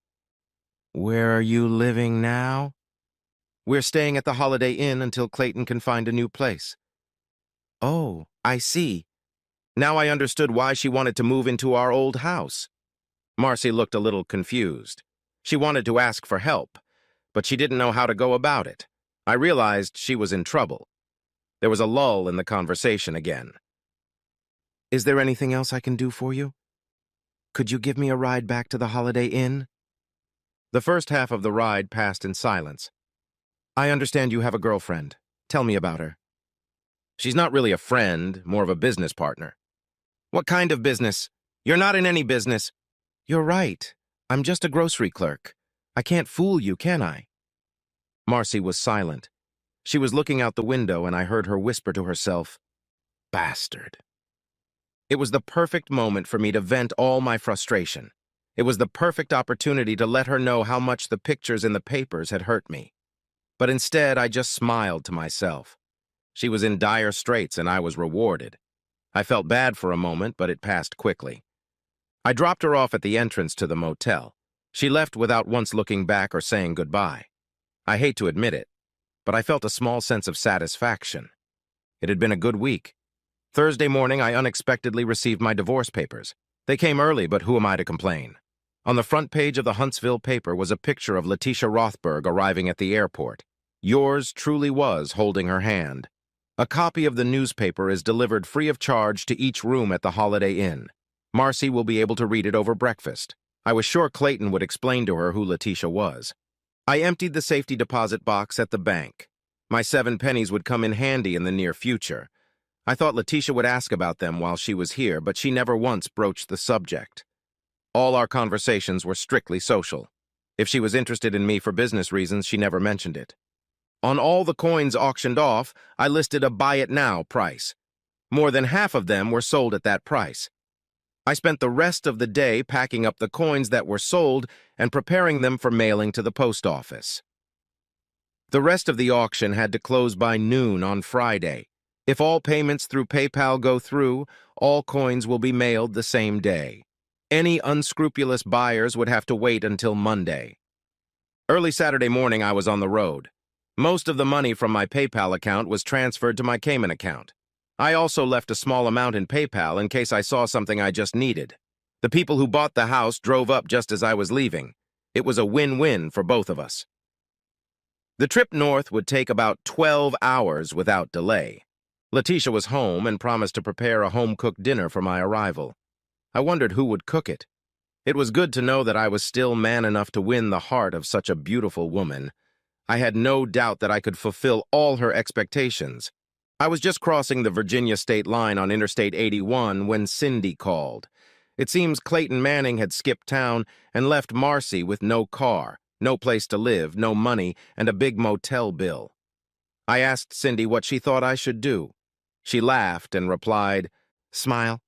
Speaker 1: Where are you living now? We're staying at the Holiday Inn until Clayton can find a new place. Oh, I see. Now I understood why she wanted to move into our old house. Marcy looked a little confused. She wanted to ask for help, but she didn't know how to go about it. I realized she was in trouble. There was a lull in the conversation again. Is there anything else I can do for you? Could you give me a ride back to the Holiday Inn? The first half of the ride passed in silence. I understand you have a girlfriend. Tell me about her. She's not really a friend, more of a business partner. What kind of business? You're not in any business. You're right. I'm just a grocery clerk. I can't fool you, can I? Marcy was silent. She was looking out the window, and I heard her whisper to herself, Bastard. It was the perfect moment for me to vent all my frustration. It was the perfect opportunity to let her know how much the pictures in the papers had hurt me. But instead, I just smiled to myself. She was in dire straits, and I was rewarded. I felt bad for a moment, but it passed quickly. I dropped her off at the entrance to the motel. She left without once looking back or saying goodbye. I hate to admit it, but I felt a small sense of satisfaction. It had been a good week. Thursday morning, I unexpectedly received my divorce papers. They came early, but who am I to complain? On the front page of the Huntsville paper was a picture of Letitia Rothberg arriving at the airport. Yours truly was holding her hand. A copy of the newspaper is delivered free of charge to each room at the Holiday Inn. Marcy will be able to read it over breakfast. I was sure Clayton would explain to her who Letitia was. I emptied the safety deposit box at the bank. My 7 pennies would come in handy in the near future. I thought Letitia would ask about them while she was here, but she never once broached the subject. All our conversations were strictly social. If she was interested in me for business reasons, she never mentioned it. On all the coins auctioned off, I listed a buy-it-now price. More than half of them were sold at that price. I spent the rest of the day packing up the coins that were sold and preparing them for mailing to the post office. The rest of the auction had to close by noon on Friday. If all payments through PayPal go through, all coins will be mailed the same day. Any unscrupulous buyers would have to wait until Monday. Early Saturday morning, I was on the road. Most of the money from my PayPal account was transferred to my Cayman account. I also left a small amount in PayPal in case I saw something I just needed. The people who bought the house drove up just as I was leaving. It was a win-win for both of us. The trip north would take about 12 hours without delay. Letitia was home and promised to prepare a home-cooked dinner for my arrival. I wondered who would cook it. It was good to know that I was still man enough to win the heart of such a beautiful woman. I had no doubt that I could fulfill all her expectations. I was just crossing the Virginia state line on Interstate 81 when Cindy called. It seems Clayton Manning had skipped town and left Marcy with no car, no place to live, no money, and a big motel bill. I asked Cindy what she thought I should do. She laughed and replied, "Smile.